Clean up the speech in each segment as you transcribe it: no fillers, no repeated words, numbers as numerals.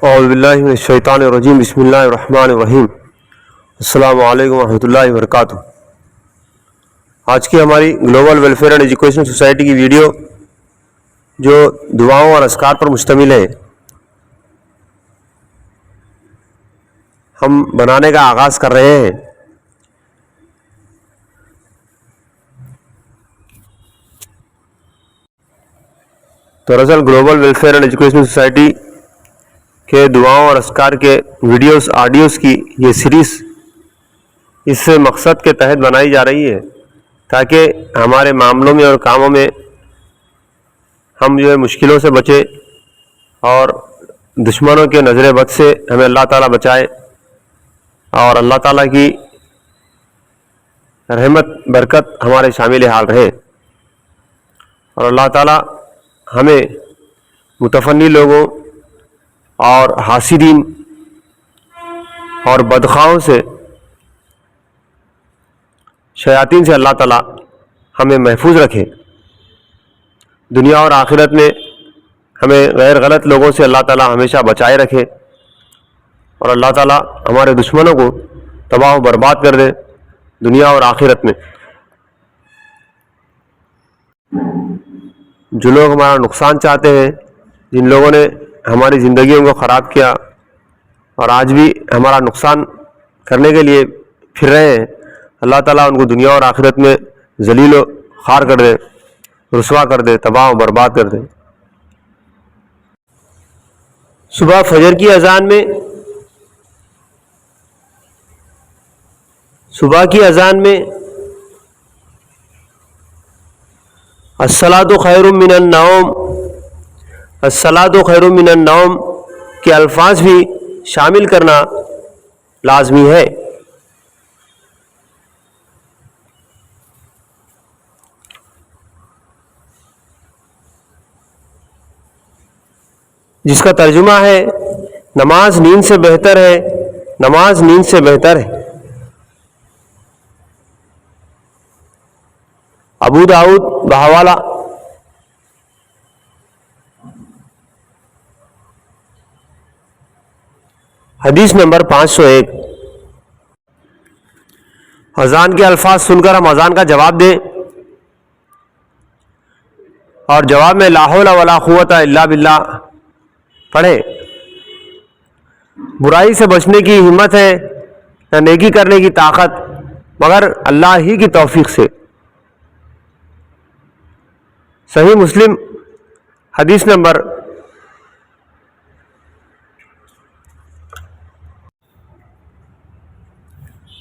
اعوذ باللہ من الشیطان الرجیم بسم اللہ الرحمن الرحیم السلام علیکم ورحمۃ اللہ وبرکاتہ۔ آج کی ہماری global welfare and education society کی ویڈیو جو دعاؤں اور اذکار پر مشتمل ہے، ہم بنانے کا آغاز کر رہے ہیں۔ دراصل global welfare and education society کے دعاؤں اور اذکار کے ویڈیوز آڈیوز کی یہ سیریز اس مقصد کے تحت بنائی جا رہی ہے تاکہ ہمارے معاملوں میں اور کاموں میں ہم مشکلوں سے بچے اور دشمنوں کے نظر بد سے ہمیں اللہ تعالیٰ بچائے، اور اللہ تعالیٰ کی رحمت برکت ہمارے شامل حال رہے، اور اللہ تعالیٰ ہمیں متفنی لوگوں اور حاسدین اور بدخواہوں سے، شیاطین سے اللہ تعالیٰ ہمیں محفوظ رکھے۔ دنیا اور آخرت میں ہمیں غیر غلط لوگوں سے اللہ تعالیٰ ہمیشہ بچائے رکھے، اور اللہ تعالیٰ ہمارے دشمنوں کو تباہ و برباد کر دے دنیا اور آخرت میں۔ جو لوگ ہمارا نقصان چاہتے ہیں، جن لوگوں نے ہماری زندگیوں کو خراب کیا اور آج بھی ہمارا نقصان کرنے کے لیے پھر رہے ہیں، اللہ تعالیٰ ان کو دنیا اور آخرت میں ذلیل و خوار کر دے، رسوا کر دے، تباہ و برباد کر دے۔ صبح فجر کی اذان میں الصلاۃ خیر من النوم، الصلاۃ خیر من النوم کے الفاظ بھی شامل کرنا لازمی ہے۔ جس کا ترجمہ ہے نماز نیند سے بہتر ہے، نماز نیند سے بہتر ہے۔ ابو داؤد بحوالہ حدیث نمبر 501۔ اذان کے الفاظ سن کر ہم اذان کا جواب دیں اور جواب میں لا حول ولا قوت الا باللہ پڑھیں۔ برائی سے بچنے کی ہمت ہے یا نیکی کرنے کی طاقت مگر اللہ ہی کی توفیق سے۔ صحیح مسلم حدیث نمبر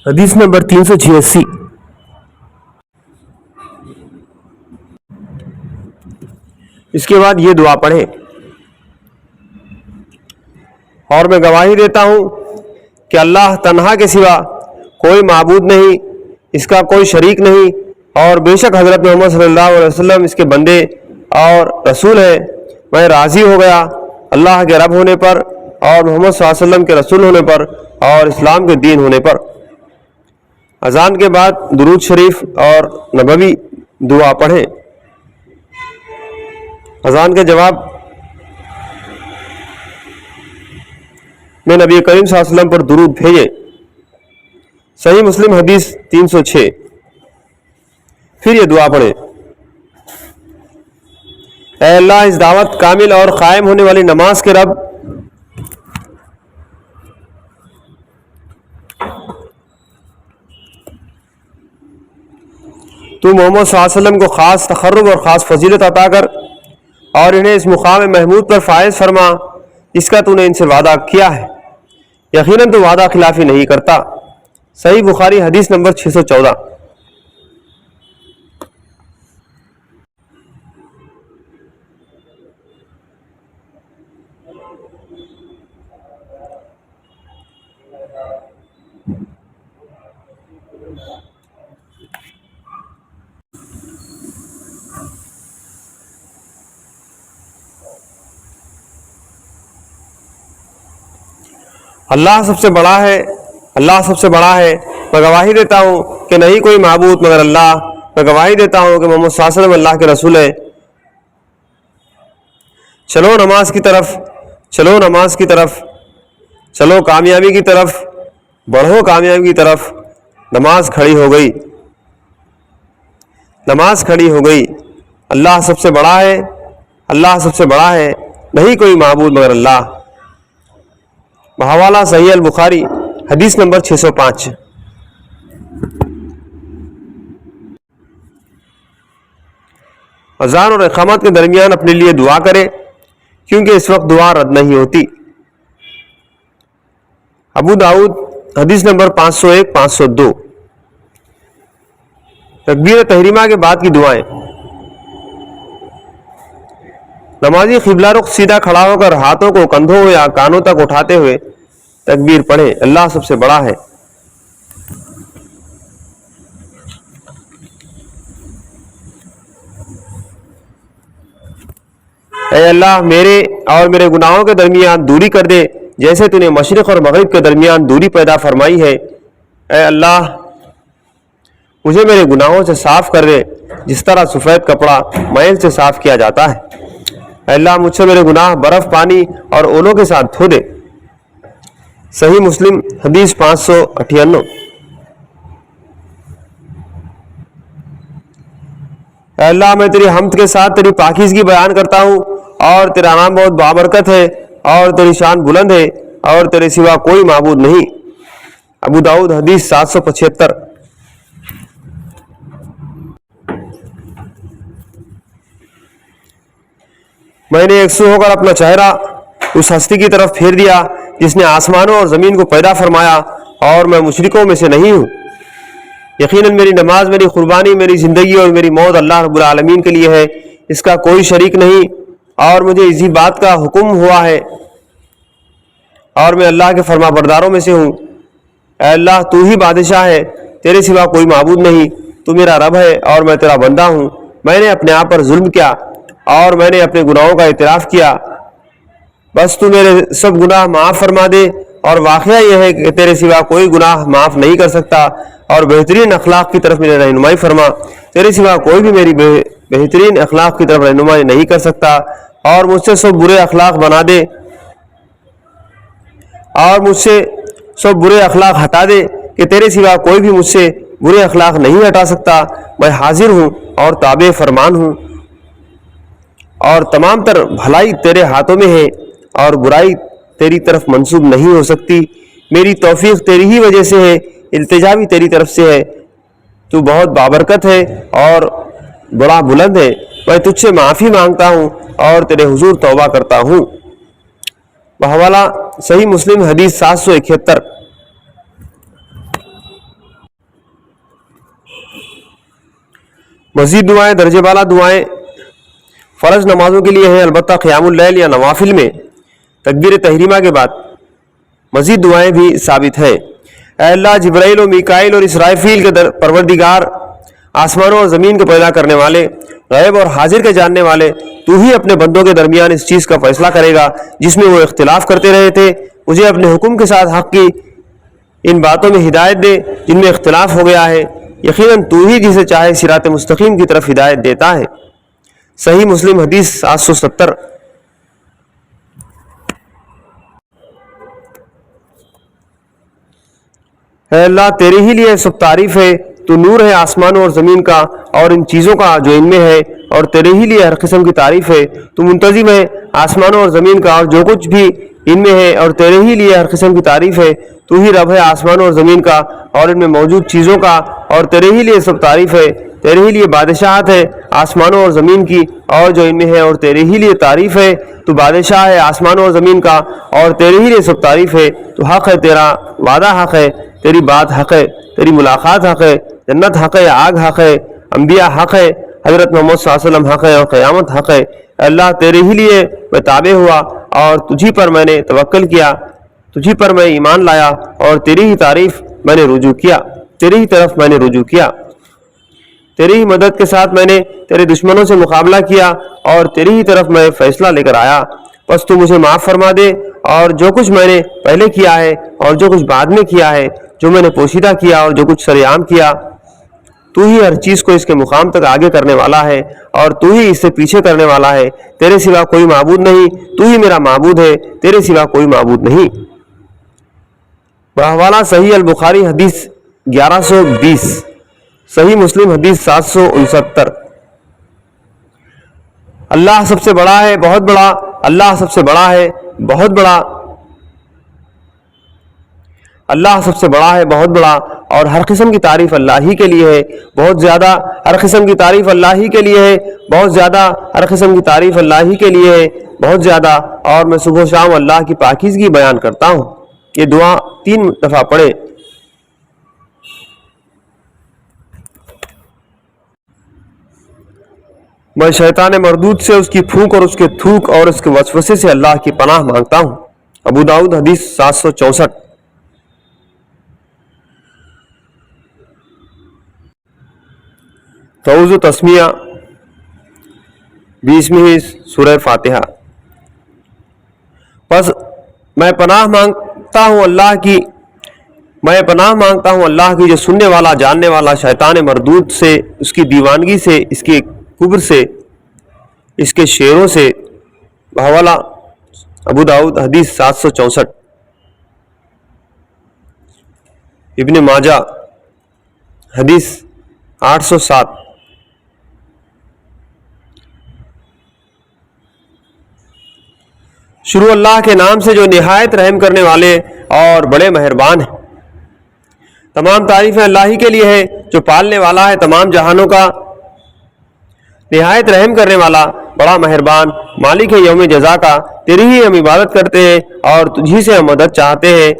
386۔ اس کے بعد یہ دعا پڑھیں: اور میں گواہی دیتا ہوں کہ اللہ تنہا کے سوا کوئی معبود نہیں، اس کا کوئی شریک نہیں، اور بے شک حضرت محمد صلی اللہ علیہ وسلم اس کے بندے اور رسول ہیں۔ میں راضی ہو گیا اللہ کے رب ہونے پر اور محمد صلی اللہ علیہ وسلم کے رسول ہونے پر اور اسلام کے دین ہونے پر۔ اذان کے بعد درود شریف اور نبوی دعا پڑھیں۔ اذان کے جواب میں نبی کریم صلی اللہ علیہ وسلم پر درود بھیجیں۔ صحیح مسلم حدیث 306۔ پھر یہ دعا پڑھیں: اے اللہ، اس دعوت کامل اور قائم ہونے والی نماز کے رب، تو محمد صلی اللہ علیہ وسلم کو خاص تقرب اور خاص فضیلت عطا کر اور انہیں اس مقام محمود پر فائز فرما جس کا تو نے ان سے وعدہ کیا ہے۔ یقیناً تو وعدہ خلافی نہیں کرتا۔ صحیح بخاری حدیث نمبر 614۔ اللہ سب سے بڑا ہے، اللہ سب سے بڑا ہے۔ میں گواہی دیتا ہوں کہ نہیں کوئی معبود مگر اللہ۔ میں گواہی دیتا ہوں کہ محمد صلی اللہ علیہ وسلم اللہ کے رسول ہے۔ چلو نماز کی طرف چلو کامیابی کی طرف بڑھو، کامیابی کی طرف۔ نماز کھڑی ہو گئی، نماز کھڑی ہو گئی۔ اللہ سب سے بڑا ہے، اللہ سب سے بڑا ہے، نہیں کوئی معبود مگر اللہ۔ بحوالہ صحیح البخاری حدیث نمبر 605۔ اذان اور اقامت کے درمیان اپنے لیے دعا کرے، کیونکہ اس وقت دعا رد نہیں ہوتی۔ ابو داؤد حدیث نمبر 501 502۔ تکبیر تحریمہ کے بعد کی دعائیں۔ نمازی قبلہ رخ سیدھا کھڑا ہو کر ہاتھوں کو کندھوں یا کانوں تک اٹھاتے ہوئے تکبیر پڑھے، اللہ سب سے بڑا ہے۔ اے اللہ میرے اور میرے گناہوں کے درمیان دوری کر دے، جیسے تو نے مشرق اور مغرب کے درمیان دوری پیدا فرمائی ہے۔ اے اللہ مجھے میرے گناہوں سے صاف کر دے، جس طرح سفید کپڑا میل سے صاف کیا جاتا ہے۔ اے اللہ مجھ سے میرے گناہ برف، پانی اور اولوں کے ساتھ دھو دے۔ صحیح مسلم حدیث 598۔ اے اللہ میں تیری حمد کے ساتھ تیری پاکیزگی بیان کرتا ہوں، اور تیرا نام بہت بابرکت ہے، اور تیری شان بلند ہے، اور تیرے سوا کوئی معبود نہیں۔ ابو داؤد حدیث 775۔ میں نے یکسو ہو کر اپنا چہرہ اس ہستی کی طرف پھیر دیا جس نے آسمانوں اور زمین کو پیدا فرمایا، اور میں مشرکوں میں سے نہیں ہوں۔ یقیناً میری نماز، میری قربانی، میری زندگی اور میری موت اللہ رب العالمین کے لیے ہے، اس کا کوئی شریک نہیں، اور مجھے اسی بات کا حکم ہوا ہے، اور میں اللہ کے فرما برداروں میں سے ہوں۔ اے اللہ تو ہی بادشاہ ہے، تیرے سوا کوئی معبود نہیں، تو میرا رب ہے اور میں تیرا بندہ ہوں۔ میں نے اپنے آپ پر ظلم کیا اور میں نے اپنے گناہوں کا اعتراف کیا، بس تو میرے سب گناہ معاف فرما دے، اور واقعہ یہ ہے کہ تیرے سوا کوئی گناہ معاف نہیں کر سکتا، اور بہترین اخلاق کی طرف میری رہنمائی فرما۔ تیرے سوا کوئی بھی میری بہترین اخلاق کی طرف رہنمائی نہیں کر سکتا، اور مجھ سے سب برے اخلاق بنا دے، اور مجھ سے سب برے اخلاق ہٹا دے، کہ تیرے سوا کوئی بھی مجھ سے برے اخلاق نہیں ہٹا سکتا۔ میں حاضر ہوں اور تابع فرمان ہوں، اور تمام تر بھلائی تیرے ہاتھوں میں ہے، اور برائی تیری طرف منسوب نہیں ہو سکتی۔ میری توفیق تیری ہی وجہ سے ہے، التجا بھی تیری طرف سے ہے۔ تو بہت بابرکت ہے اور بڑا بلند ہے۔ میں تجھ سے معافی مانگتا ہوں اور تیرے حضور توبہ کرتا ہوں۔ بحوالہ صحیح مسلم حدیث 771۔ مزید دعائیں، درجہ بالا دعائیں فرض نمازوں کے لیے ہیں، البتہ قیام اللیل یا نوافل میں تکبیر تحریمہ کے بعد مزید دعائیں بھی ثابت ہیں۔ اے اللہ جبرائیل و میکائیل اور اسرافیل کے پروردگار، آسمانوں اور زمین کو پیدا کرنے والے، غیب اور حاضر کے جاننے والے، تو ہی اپنے بندوں کے درمیان اس چیز کا فیصلہ کرے گا جس میں وہ اختلاف کرتے رہے تھے۔ مجھے اپنے حکم کے ساتھ حق کی ان باتوں میں ہدایت دے جن میں اختلاف ہو گیا ہے۔ یقیناً تو ہی جسے چاہے صراط مستقیم کی طرف ہدایت دیتا ہے۔ صحیح مسلم حدیث 770۔ اے اللہ تیرے ہی لیے سب تعریف ہے، تو نور ہے آسمانوں اور زمین کا اور ان چیزوں کا جو ان میں ہے، اور تیرے ہی لیے ہر قسم کی تعریف ہے۔ تو منتظم ہے آسمانوں اور زمین کا اور جو کچھ بھی ان میں ہے، اور تیرے ہی لیے ہر قسم کی تعریف ہے۔ تو ہی رب ہے آسمانوں اور زمین کا اور ان میں موجود چیزوں کا، اور تیرے ہی لیے سب تعریف ہے۔ تیرے ہی لیے بادشاہت ہے آسمانوں اور زمین کی اور جو ان میں ہے، اور تیرے ہی لیے تعریف ہے۔ تو بادشاہ ہے آسمانوں اور زمین کا اور تیرے ہی لیے سب تعریف ہے۔ تو حق ہے، تیرا وعدہ حق ہے، تیری بات حق ہے، تیری ملاقات حق ہے، جنت حق ہے، آگ حق ہے، انبیاء حق ہے، حضرت محمد صلی اللہ علیہ وسلم حق ہے، اور قیامت حق ہے۔ اے اللہ تیرے ہی لیے میں تابع ہوا اور تجھی پر میں نے توکل کیا، تجھی پر میں ایمان لایا، اور تیری ہی تعریف میں نے رجوع کیا، تیری ہی طرف میں نے رجوع کیا۔ تیری ہی مدد کے ساتھ میں نے تیرے دشمنوں سے مقابلہ کیا، اور تیری ہی طرف میں فیصلہ لے کر آیا۔ بس تو مجھے معاف فرما دے، اور جو کچھ میں نے پہلے کیا ہے اور جو کچھ بعد میں کیا ہے، جو میں نے پوشیدہ کیا اور جو کچھ سرعام کیا، تو ہی ہر چیز کو اس کے مقام تک آگے کرنے والا ہے، اور تو ہی اس سے پیچھے کرنے والا ہے۔ تیرے سوا کوئی معبود نہیں، تو ہی میرا معبود ہے، تیرے سوا کوئی معبود نہیں۔ بحوالہ صحیح البخاری حدیث 1120، صحیح مسلم حدیث 769۔ اللہ سب سے بڑا ہے، بہت بڑا، اللہ سب سے بڑا ہے، بہت بڑا، اللہ سب سے بڑا ہے، بہت بڑا، اور ہر قسم کی تعریف اللہ ہی کے لیے ہے، بہت زیادہ، ہر قسم کی تعریف اللہ ہی کے لیے ہے، بہت زیادہ، ہر قسم کی تعریف اللہ ہی کے لیے ہے، بہت زیادہ، اور میں صبح و شام اللہ کی پاکیزگی بیان کرتا ہوں۔ یہ دعا 3 دفعہ پڑھے۔ میں شیطان مردود سے، اس کی پھونک اور اس کے تھوک اور اس کے وسوسے سے اللہ کی پناہ مانگتا ہوں۔ ابو داؤد حدیث 764۔ تعوذ و تسمیہ 20ویں سورہ فاتحہ۔ پس میں پناہ مانگتا ہوں اللہ کی، میں پناہ مانگتا ہوں اللہ کی جو سننے والا، جاننے والا شیطان مردود سے، اس کی دیوانگی سے، اس کے کبر سے، اس کے شیروں سے۔ بحوالہ ابو داؤد حدیث 764۔ ابن ماجہ حدیث 807۔ شروع اللہ کے نام سے جو نہایت رحم کرنے والے اور بڑے مہربان ہیں۔ تمام تعریفیں اللہ ہی کے لیے ہے جو پالنے والا ہے تمام جہانوں کا، نہایت رحم کرنے والا، بڑا مہربان، مالک ہے یوم جزا کا۔ تیری ہی ہم عبادت کرتے ہیں اور تجھی سے ہم مدد چاہتے ہیں۔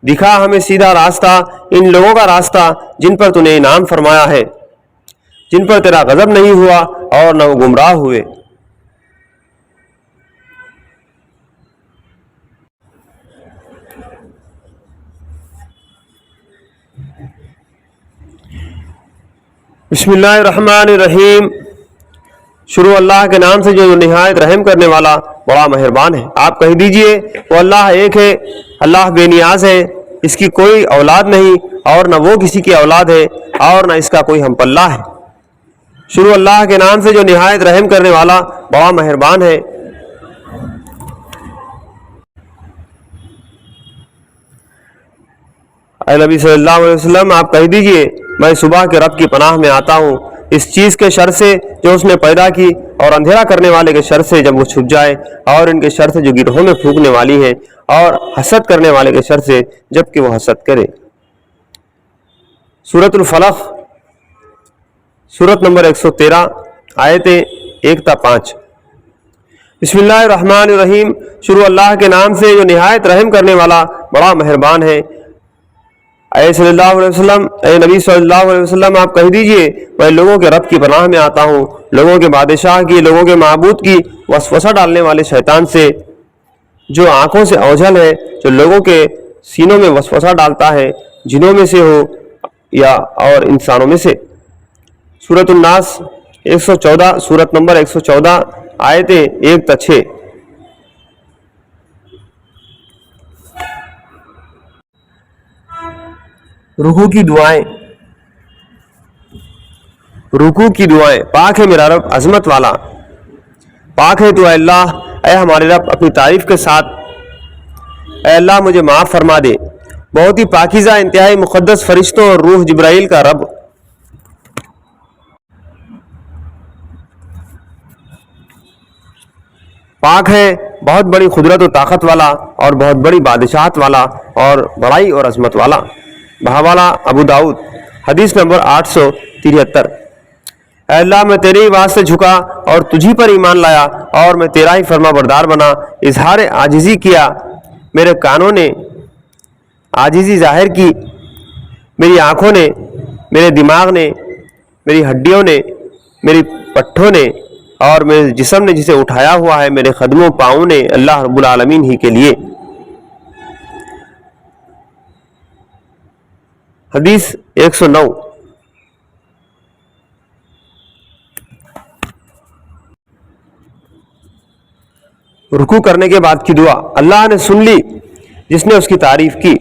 دکھا ہمیں سیدھا راستہ، ان لوگوں کا راستہ جن پر تو نے انعام فرمایا ہے، جن پر تیرا غضب نہیں ہوا اور نہ وہ گمراہ ہوئے۔ بسم اللہ الرحمن الرحیم۔ شروع اللہ کے نام سے جو نہایت رحم کرنے والا، بڑا مہربان ہے۔ آپ کہہ دیجئے وہ اللہ ایک ہے، اللہ بے نیاز ہے، اس کی کوئی اولاد نہیں اور نہ وہ کسی کی اولاد ہے اور نہ اس کا کوئی ہم پلہ ہے۔ شروع اللہ کے نام سے جو نہایت رحم کرنے والا، بڑا مہربان ہے۔ اے نبی صلی اللہ علیہ وسلم، آپ کہہ دیجئے میں صبح کے رب کی پناہ میں آتا ہوں اس چیز کے شر سے جو اس نے پیدا کی، اور اندھیرا کرنے والے کے شر سے جب وہ چھپ جائے، اور ان کے شر سے جو گروہوں میں پھونکنے والی ہے، اور حسد کرنے والے کے شر سے جب کہ وہ حسد کرے۔ سورۃ الفلق، سورت نمبر 113، آیتیں 1 تا 5۔ بسم اللہ الرحمن الرحیم۔ شروع اللہ کے نام سے جو نہایت رحم کرنے والا، بڑا مہربان ہے۔ اے صلی اللہ علیہ وسلم، اے نبی صلی اللہ علیہ وسلم، آپ کہہ دیجئے میں لوگوں کے رب کی پناہ میں آتا ہوں، لوگوں کے بادشاہ کی، لوگوں کے معبود کی وسوسہ ڈالنے والے شیطان سے، جو آنکھوں سے اوجھل ہے، جو لوگوں کے سینوں میں وسوسہ ڈالتا ہے، جنوں میں سے ہو یا اور انسانوں میں سے۔ سورۃ الناس 114، سورت نمبر 114، آیتیں 1 تا 6۔ رکوع کی دعائیں۔ رکوع کی دعائیں۔ پاک ہے میرا رب عظمت والا، پاک ہے تو اے اللہ، اے ہمارے رب اپنی تعریف کے ساتھ، اے اللہ مجھے معاف فرما دے، بہت ہی پاکیزہ، انتہائی مقدس فرشتوں اور روح جبرائیل کا رب۔ پاک ہے بہت بڑی قدرت و طاقت والا اور بہت بڑی بادشاہت والا اور بڑائی اور عظمت والا۔ بحوالہ ابو داؤد حدیث نمبر 873۔ اے اللہ میں تیرے ہی واسطے جھکا اور تجھی پر ایمان لایا، اور میں تیرا ہی فرما بردار بنا، اظہار عاجزی کیا، میرے کانوں نے عاجزی ظاہر کی، میری آنکھوں نے، میرے دماغ نے، میری ہڈیوں نے، میری پٹھوں نے اور میرے جسم نے جسے اٹھایا ہوا ہے، میرے قدموں پاؤں نے، اللہ رب العالمین ہی کے لیے۔ حدیث 109۔ رکوع کرنے کے بعد کی دعا۔ اللہ نے سن لی جس نے اس کی تعریف کی۔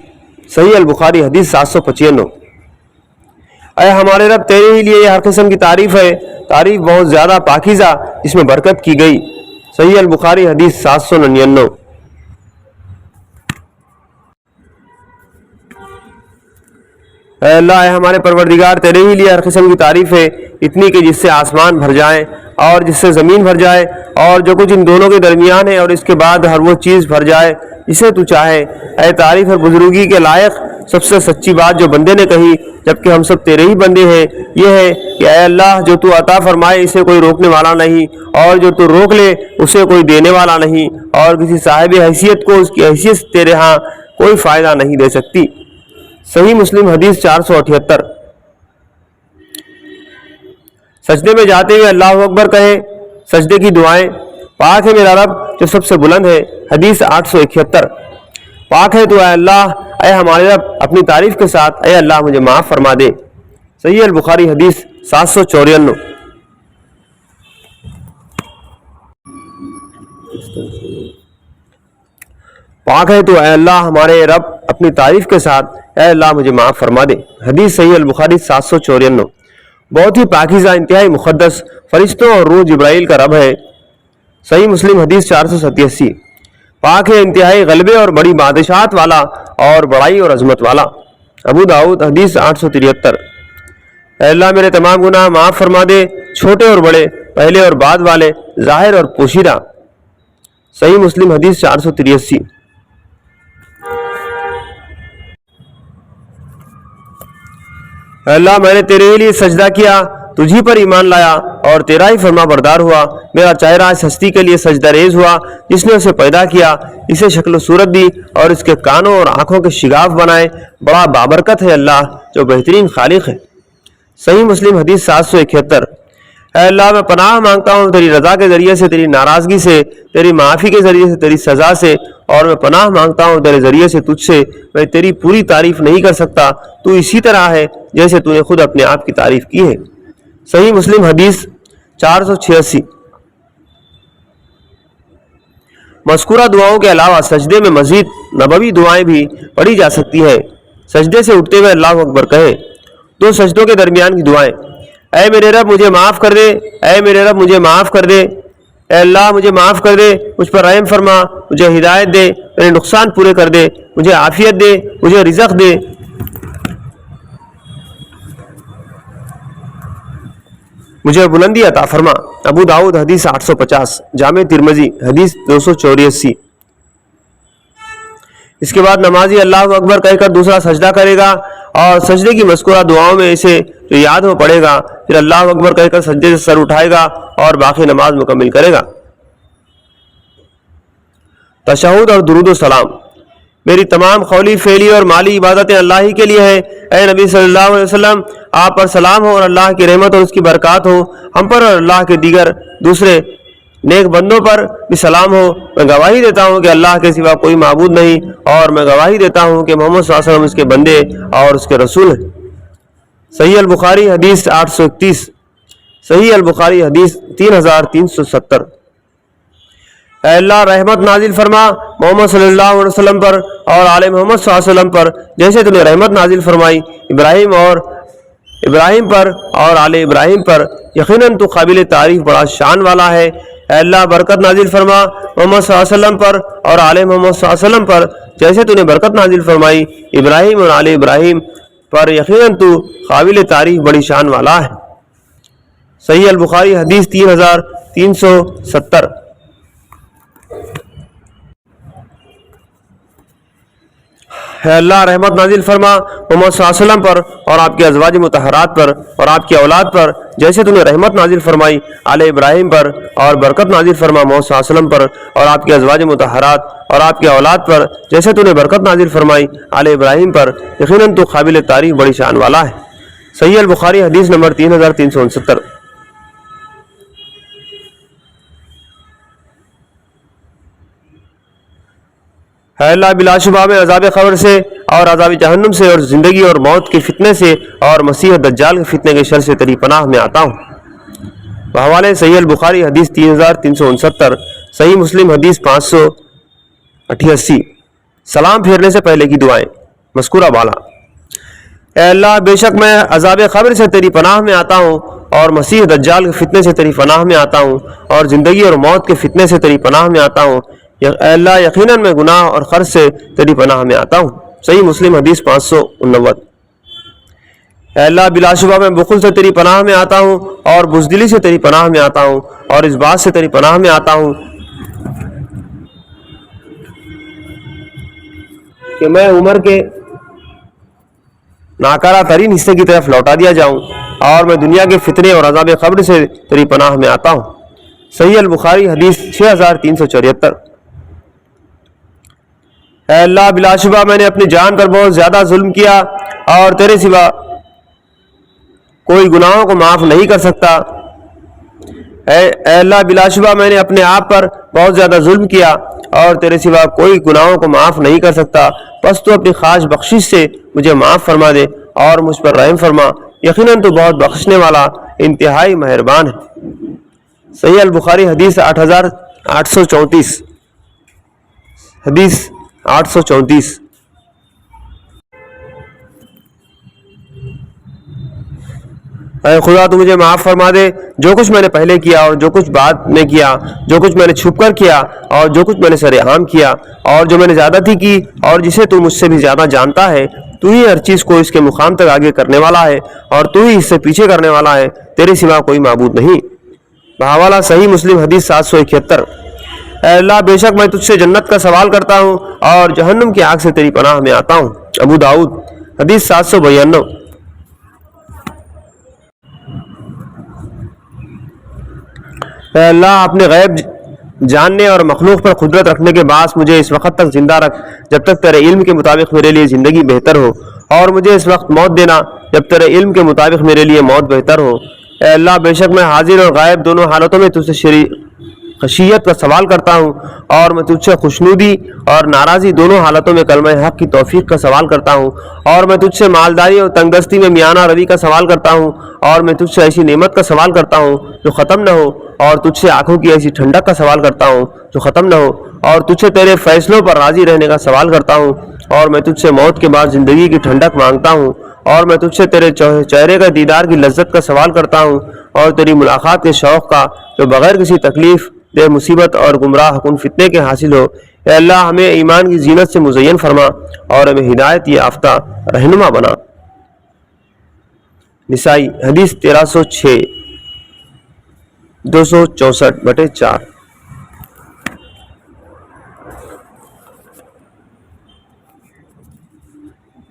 صحیح البخاری حدیث 795۔ اے ہمارے رب تیرے ہی لیے یہ ہر قسم کی تعریف ہے، تعریف بہت زیادہ پاکیزہ جس میں برکت کی گئی۔ صحیح البخاری حدیث 799۔ اے اللہ اے ہمارے پروردگار تیرے ہی لیے ہر قسم کی تعریف ہے، اتنی کہ جس سے آسمان بھر جائیں اور جس سے زمین بھر جائے اور جو کچھ ان دونوں کے درمیان ہے، اور اس کے بعد ہر وہ چیز بھر جائے جسے تو چاہے۔ اے تعریف اور بزرگی کے لائق سب سے سچی بات جو بندے نے کہی، جبکہ ہم سب تیرے ہی بندے ہیں، یہ ہے کہ اے اللہ جو تو عطا فرمائے اسے کوئی روکنے والا نہیں، اور جو تو روک لے اسے کوئی دینے والا نہیں، اور کسی صاحب حیثیت کو اس کی حیثیت سے تیرے ہاں کوئی فائدہ نہیں دے سکتی۔ صحیح مسلم حدیث 478۔ سجدے میں جاتے ہوئے اللہ اکبر کہیں، سجدے کی دعائیں۔ پاک ہے میرا رب جو سب سے بلند ہے، حدیث 871۔ پاک ہے تو اے اللہ، اے ہمارے رب اپنی تعریف کے ساتھ، اے اللہ مجھے معاف فرما دے۔ صحیح البخاری حدیث 794۔ پاک ہے تو اے اللہ ہمارے رب اپنی تعریف کے ساتھ، اے اللہ مجھے معاف فرما دے۔ حدیث صحیح البخاری 794۔ بہت ہی پاکیزہ، انتہائی مقدس، فرشتوں اور روح جبرائیل کا رب ہے۔ صحیح مسلم حدیث 487۔ پاک ہے انتہائی غلبے اور بڑی بادشاہت والا اور بڑائی اور عظمت والا۔ ابو داؤد حدیث 873۔ اے اللہ میرے تمام گناہ معاف فرما دے، چھوٹے اور بڑے، پہلے اور بعد والے، ظاہر اور پوشیدہ۔ صحیح مسلم حدیث 483۔ اے اللہ میں نے تیرے ہی لیے سجدہ کیا، تجھی پر ایمان لایا اور تیرا ہی فرما بردار ہوا۔ میرا چہرہ اس ہستی کے لیے سجدہ ریز ہوا جس نے اسے پیدا کیا، اسے شکل و صورت دی اور اس کے کانوں اور آنکھوں کے شگاف بنائے۔ بڑا بابرکت ہے اللہ جو بہترین خالق ہے۔ صحیح مسلم حدیث 771۔ اے اللہ میں پناہ مانگتا ہوں تیری رضا کے ذریعے سے تیری ناراضگی سے، تیری معافی کے ذریعے سے تیری سزا سے، اور میں پناہ مانگتا ہوں تیرے ذریعے سے تجھ سے۔ میں تیری پوری تعریف نہیں کر سکتا، تو اسی طرح ہے جیسے تو نے خود اپنے آپ کی تعریف کی ہے۔ صحیح مسلم حدیث 486۔ مذکورہ دعاؤں کے علاوہ سجدے میں مزید نبوی دعائیں بھی پڑھی جا سکتی ہیں۔ سجدے سے اٹھتے ہوئے اللہ اکبر کہیں۔ دو سجدوں کے درمیان کی دعائیں۔ اے میرے رب مجھے معاف کر دے، اے میرے رب مجھے معاف کر دے، اے اللہ مجھے معاف کر دے، مجھ پر رحم فرما، مجھے ہدایت دے، میرے نقصان پورے کر دے، مجھے عافیت دے، مجھے رزق دے، مجھے بلندی عطا فرما۔ ابو داؤد حدیث 850۔ جامع ترمذی حدیث 284۔ اس کے بعد نمازی اللہ اکبر کہہ کر دوسرا سجدہ کرے گا اور سجدے کی مذکورہ دعاؤں میں اسے جو یاد ہو پڑے گا، پھر اللہ اکبر کہہ کر سجدے سے سر اٹھائے گا اور باقی نماز مکمل کرے گا۔ تشہد اور درود و سلام۔ میری تمام قولی، فعلی اور مالی عبادتیں اللہ ہی کے لیے ہیں۔ اے نبی صلی اللہ علیہ وسلم آپ پر سلام ہو اور اللہ کی رحمت اور اس کی برکات ہو، ہم پر اور اللہ کے دیگر دوسرے نیک بندوں پر بھی سلام ہو۔ میں گواہی دیتا ہوں کہ اللہ کے سوا کوئی معبود نہیں، اور میں گواہی دیتا ہوں کہ محمد صلی اللہ علیہ وسلم اس کے بندے اور اس کے رسول ہیں۔ صحیح البخاری حدیث 831۔ صحیح البخاری حدیث 3370۔ اے اللہ رحمت نازل فرما محمد صلی اللہ علیہ وسلم پر اور آل محمد صلی اللہ علیہ وسلم پر، جیسے تو نے رحمت نازل فرمائی ابراہیم پر اور آل ابراہیم پر۔ یقیناً تو قابل تعریف بڑا شان والا ہے۔ اے اللہ برکت نازل فرما محمد صلی اللہ علیہ وسلم پر اور آل محمد صلی اللہ علیہ وسلم پر، جیسے تو نے برکت نازل فرمائی ابراہیم اور آل ابراہیم پر۔ یقیناً تو قابل تعریف بڑی شان والا ہے۔ صحیح البخاری حدیث 3370۔ اے اللہ رحمت نازل فرما محمد صلی اللہ علیہ وسلم پر اور آپ کے ازواج مطہرات پر اور آپ کی اولاد پر، جیسے تو نے رحمت نازل فرمائی آل ابراہیم پر، اور برکت نازل فرما محمد صلی اللہ علیہ وسلم پر اور آپ کے ازواج مطہرات اور آپ کی اولاد پر، جیسے تو نے برکت نازل فرمائی آل ابراہیم پر۔ یقیناً تو قابل تعریف بڑی شان والا ہے۔ صحیح البخاری حدیث نمبر 3369۔ اے اللہ بلا شبہ میں عذاب قبر سے اور عذاب جہنم سے اور زندگی اور موت کے فتنے سے اور مسیح دجال کے فتنے کے شر سے تیری پناہ میں آتا ہوں۔ بحوالے صحیح البخاری حدیث 3369۔ صحیح مسلم حدیث 588۔ سلام پھیرنے سے پہلے کی دعائیں مذکورہ بالا۔ اے اللہ بے شک میں عذاب قبر سے تیری پناہ میں آتا ہوں اور مسیح دجال کے فتنے سے تیری پناہ میں آتا ہوں اور زندگی اور موت کے فتنے سے تیری پناہ میں آتا ہوں۔ اے اللہ یقیناً میں گناہ اور خرچ سے تیری پناہ میں آتا ہوں۔ صحیح مسلم حدیث 589۔ اے اللہ بلا شبہ میں بخل سے تیری پناہ میں آتا ہوں اور بزدلی سے تیری پناہ میں آتا ہوں اور اس بات سے تیری پناہ میں آتا ہوں کہ میں عمر کے ناکارہ ترین حصے کی طرف لوٹا دیا جاؤں اور میں دنیا کے فتنے اور عذاب قبر سے تیری پناہ میں آتا ہوں۔ صحیح البخاری حدیث 6374۔ اے اللہ بلا شبہ میں نے اپنی جان پر بہت زیادہ ظلم کیا اور تیرے سوا کوئی گناہوں کو معاف نہیں کر سکتا۔ اے اللہ بلا شبہ میں نے اپنے آپ پر بہت زیادہ ظلم کیا اور تیرے سوا کوئی گناہوں کو معاف نہیں کر سکتا، بس تو اپنی خاص بخشش سے مجھے معاف فرما دے اور مجھ پر رحم فرما، یقیناً تو بہت بخشنے والا انتہائی مہربان ہے۔ صحیح البخاری حدیث 8834۔ حدیث 834۔ اے خدا تو مجھے معاف فرما دے جو کچھ میں نے پہلے کیا اور جو کچھ بعد میں کیا، جو کچھ میں نے چھپ کر کیا اور جو کچھ میں نے سر عام کیا، اور جو میں نے زیادتی کی اور جسے تو مجھ سے بھی زیادہ جانتا ہے۔ تو ہی ہر چیز کو اس کے مقام تک آگے کرنے والا ہے اور تو ہی اس سے پیچھے کرنے والا ہے، تیرے سوا کوئی معبود نہیں۔ بحوالہ صحیح مسلم حدیث 771۔ اے اللہ بے شک میں تجھ سے جنت کا سوال کرتا ہوں اور جہنم کی آگ سے تیری پناہ میں آتا ہوں۔ ابو داؤد حدیث 792۔ اے اللہ اپنے غیب جاننے اور مخلوق پر قدرت رکھنے کے باعث مجھے اس وقت تک زندہ رکھ جب تک تیرے علم کے مطابق میرے لیے زندگی بہتر ہو، اور مجھے اس وقت موت دینا جب تیرے علم کے مطابق میرے لیے موت بہتر ہو۔ اے اللہ بے شک میں حاضر اور غائب دونوں حالتوں میں تجھ سے خشیت کا سوال کرتا ہوں اور میں تجھ سے خوشنودی اور ناراضی دونوں حالتوں میں کلمہ حق کی توفیق کا سوال کرتا ہوں، اور میں تجھ سے مالداری اور تنگ دستی میں میانہ روی کا سوال کرتا ہوں، اور میں تجھ سے ایسی نعمت کا سوال کرتا ہوں جو ختم نہ ہو، اور تجھ سے آنکھوں کی ایسی ٹھنڈک کا سوال کرتا ہوں جو ختم نہ ہو، اور تجھ سے تیرے فیصلوں پر راضی رہنے کا سوال کرتا ہوں، اور میں تجھ سے موت کے بعد زندگی کی ٹھنڈک مانگتا ہوں، اور میں تجھ سے تیرے چہرے کا دیدار کی لذت کا سوال کرتا ہوں اور تیری ملاقات کے شوق کا جو بغیر کسی تکلیف دہ مصیبت اور گمراہ کن فتنے کے حاصل ہو۔ اے اللہ ہمیں ایمان کی زینت سے مزین فرما اور ہمیں ہدایت یافتہ رہنما بنا۔ نسائی حدیث 1306 264/4۔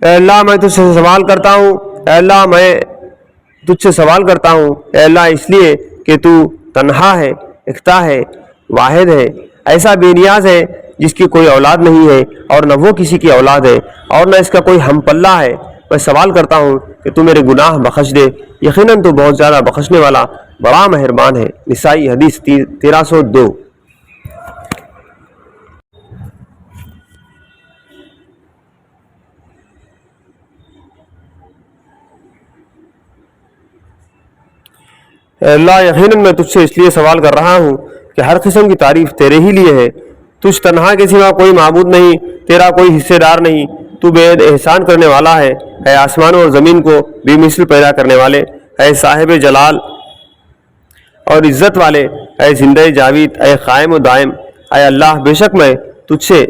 اے اللہ میں تجھ سے سوال کرتا ہوں، اے اللہ میں تجھ سے سوال کرتا ہوں، اے اللہ اس لیے کہ تو تنہا ہے، یکتا ہے، واحد ہے، ایسا بے نیاز ہے جس کی کوئی اولاد نہیں ہے اور نہ وہ کسی کی اولاد ہے اور نہ اس کا کوئی ہم پلہ ہے۔ میں سوال کرتا ہوں کہ تو میرے گناہ بخش دے، یقیناً تو بہت زیادہ بخشنے والا بڑا مہربان ہے۔ نسائی حدیث 1302۔ اے اللہ یقیناً میں تجھ سے اس لیے سوال کر رہا ہوں کہ ہر قسم کی تعریف تیرے ہی لیے ہے، تجھ تنہا کے سوا کوئی معبود نہیں، تیرا کوئی حصے دار نہیں، تو بے حد احسان کرنے والا ہے۔ اے آسمانوں اور زمین کو بے مثل پیدا کرنے والے، اے صاحب جلال اور عزت والے، اے زندہ جاوید، اے قائم و دائم، اے اللہ بے شک میں تجھ سے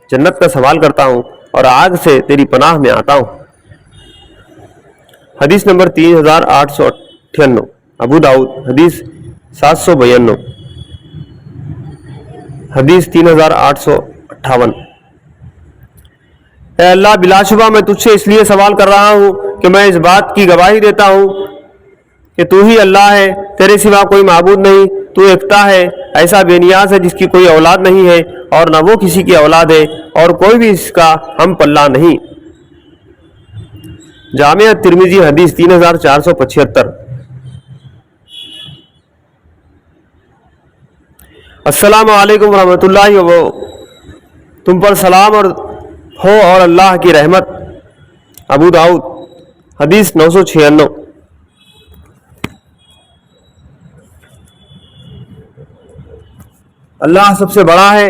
جنت کا سوال کرتا ہوں اور آگ سے تیری پناہ میں آتا ہوں۔ حدیث نمبر 3898۔ ابو داؤد حدیث 792۔ حدیث 3858۔ اے اللہ بلا شبہ میں تجھ سے اس لیے سوال کر رہا ہوں کہ میں اس بات کی گواہی دیتا ہوں کہ تو ہی اللہ ہے، تیرے سوا کوئی معبود نہیں، تو یکتا ہے، ایسا بے نیاز ہے جس کی کوئی اولاد نہیں ہے اور نہ وہ کسی کی اولاد ہے اور کوئی بھی اس کا ہم پلہ نہیں۔ جامع ترمذی حدیث 3475۔ السلام علیکم ورحمۃ اللہ وبرکاتہ۔ تم پر سلام اور اللہ کی رحمت۔ ابو داؤد حدیث 996۔ اللہ سب سے بڑا ہے،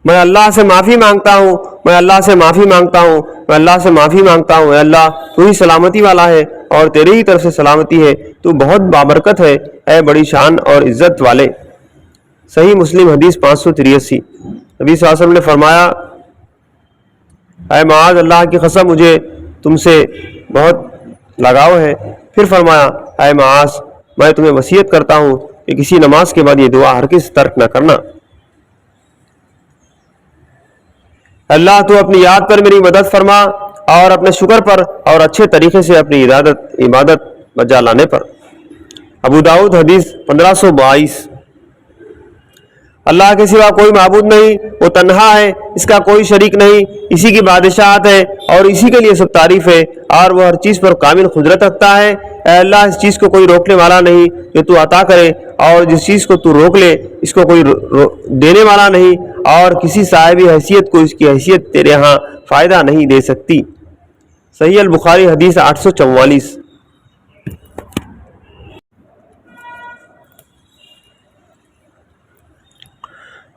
میں اللہ سے معافی مانگتا ہوں، میں اللہ سے معافی مانگتا ہوں، میں اللہ سے معافی مانگتا ہوں۔ اے اللہ تو ہی سلامتی والا ہے اور تیرے ہی طرف سے سلامتی ہے، تو بہت بابرکت ہے، اے بڑی شان اور عزت والے۔ صحیح مسلم حدیث 583۔ نبی صلی اللہ علیہ وسلم نے فرمایا، اے معاذ اللہ کی قسم مجھے تم سے بہت لگاؤ ہے۔ پھر فرمایا اے معاذ، میں تمہیں وصیت کرتا ہوں کہ کسی نماز کے بعد یہ دعا ہرگز ترک نہ کرنا۔ اللہ تو اپنی یاد پر میری مدد فرما اور اپنے شکر پر اور اچھے طریقے سے اپنی عبادت بجا لانے پر۔ ابو داؤد حدیث 1522۔ اللہ کے سوا کوئی معبود نہیں، وہ تنہا ہے، اس کا کوئی شریک نہیں، اسی کی بادشاہت ہے اور اسی کے لیے سب تعریف ہے، اور وہ ہر چیز پر کامل قدرت رکھتا ہے۔ اے اللہ، اس چیز کو کوئی روکنے والا نہیں جو تو عطا کرے، اور جس چیز کو تو روک لے اس کو کوئی دینے والا نہیں، اور کسی صاحبی حیثیت کو اس کی حیثیت تیرے ہاں فائدہ نہیں دے سکتی۔ صحیح البخاری حدیث 844۔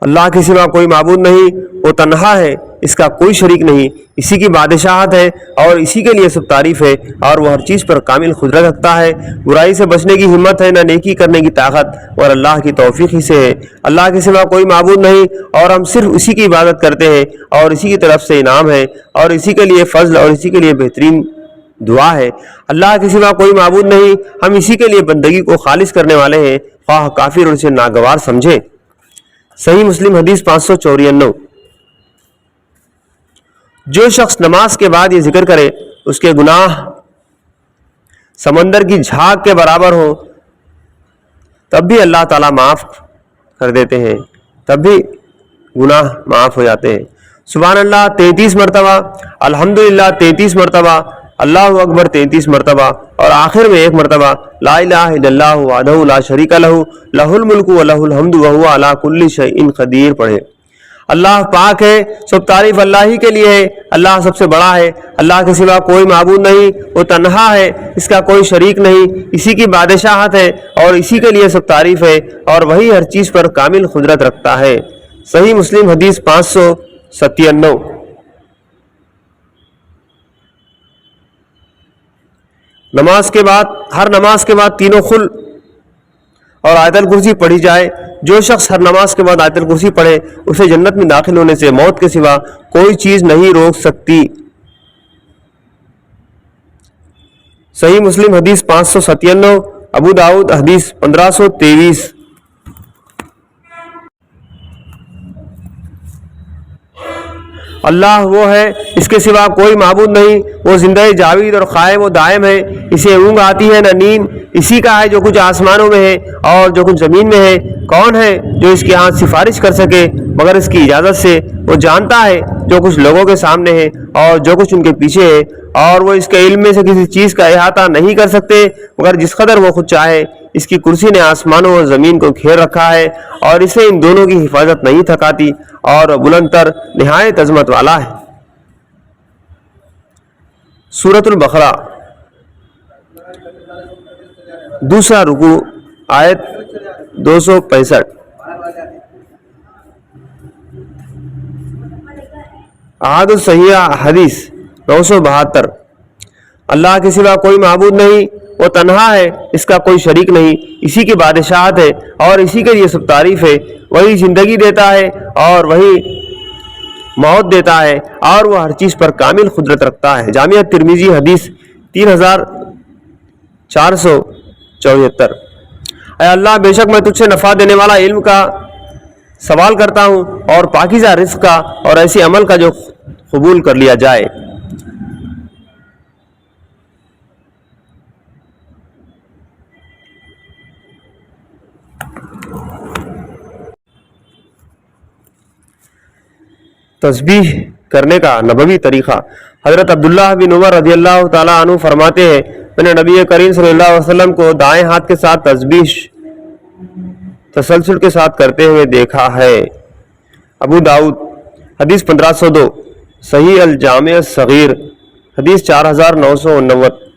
اللہ کے سوا کوئی معبود نہیں، وہ تنہا ہے، اس کا کوئی شریک نہیں، اسی کی بادشاہت ہے اور اسی کے لیے سب تعریف ہے، اور وہ ہر چیز پر کامل قدرت رکھتا ہے۔ برائی سے بچنے کی ہمت ہے نہ نیکی کرنے کی طاقت، اور اللہ کی توفیق ہی سے ہے۔ اللہ کے سوا کوئی معبود نہیں اور ہم صرف اسی کی عبادت کرتے ہیں، اور اسی کی طرف سے انعام ہے، اور اسی کے لیے فضل اور اسی کے لیے بہترین دعا ہے۔ اللہ کے سوا کوئی معبود نہیں، ہم اسی کے لیے بندگی کو خالص کرنے والے ہیں، خواہ کافر اور اسے ناگوار سمجھے۔ صحیح مسلم حدیث 594۔ جو شخص نماز کے بعد یہ ذکر کرے اس کے گناہ سمندر کی جھاگ کے برابر ہو تب بھی اللہ تعالیٰ معاف کر دیتے ہیں، تب بھی گناہ معاف ہو جاتے ہیں۔ سبحان اللہ 33 مرتبہ، الحمدللہ 33 مرتبہ، اللہ اکبر 33 مرتبہ، اور آخر میں 1 مرتبہ لا الہ الا اللہ وحدہ لا شریک لہ لہ الملک ولہ الحمد وہو علی کل شیء قدیر پڑھے۔ اللہ پاک ہے، سب تعریف اللہ ہی کے لیے ہے، اللہ سب سے بڑا ہے، اللہ کے سوا کوئی معبود نہیں، وہ تنہا ہے، اس کا کوئی شریک نہیں، اسی کی بادشاہت ہے اور اسی کے لیے سب تعریف ہے، اور وہی ہر چیز پر کامل قدرت رکھتا ہے۔ صحیح مسلم حدیث 597۔ نماز کے بعد، ہر نماز کے بعد تینوں خل اور آیت الکرسی پڑھی جائے۔ جو شخص ہر نماز کے بعد آیت الکرسی پڑھے اسے جنت میں داخل ہونے سے موت کے سوا کوئی چیز نہیں روک سکتی۔ صحیح مسلم حدیث 597، ابو داؤد حدیث 1523۔ اللہ وہ ہے، اس کے سوا کوئی معبود نہیں، وہ زندہ جاوید اور قائم و دائم ہے، اسے اونگ آتی ہے نہ نیند، اسی کا ہے جو کچھ آسمانوں میں ہے اور جو کچھ زمین میں ہے۔ کون ہے جو اس کے ہاں سفارش کر سکے مگر اس کی اجازت سے؟ وہ جانتا ہے جو کچھ لوگوں کے سامنے ہے اور جو کچھ ان کے پیچھے ہے، اور وہ اس کے علم میں سے کسی چیز کا احاطہ نہیں کر سکتے مگر جس قدر وہ خود چاہے۔ اس کی کرسی نے آسمانوں اور زمین کو گھیر رکھا ہے اور اسے ان دونوں کی حفاظت نہیں تھکاتی، اور بلند تر نہایت عظمت والا ہے۔ سورۃ البقرہ، دوسرا رکوع، آیت 265۔ احاد الصحیحہ حدیث 972۔ اللہ کے سوا کوئی معبود نہیں، وہ تنہا ہے، اس کا کوئی شریک نہیں، اسی کی بادشاہت ہے اور اسی کے لیے سب تعریف ہے۔ وہی زندگی دیتا ہے اور وہی موت دیتا ہے، اور وہ ہر چیز پر کامل قدرت رکھتا ہے۔ جامعہ ترمذی حدیث 3474۔ اے اللہ، بے شک میں تجھ سے نفع دینے والا علم کا سوال کرتا ہوں اور پاکیزہ رزق کا اور ایسے عمل کا جو قبول کر لیا جائے۔ تسبیح کرنے کا نبوی طریقہ۔ حضرت عبداللہ بن عمر رضی اللہ تعالیٰ عنہ فرماتے ہیں، میں نے نبی کریم صلی اللہ علیہ وسلم کو دائیں ہاتھ کے ساتھ تسبیح تسلسل کے ساتھ کرتے ہوئے دیکھا ہے۔ ابو داؤد حدیث 1502۔ صحیح الجامع الصغیر حدیث 4999۔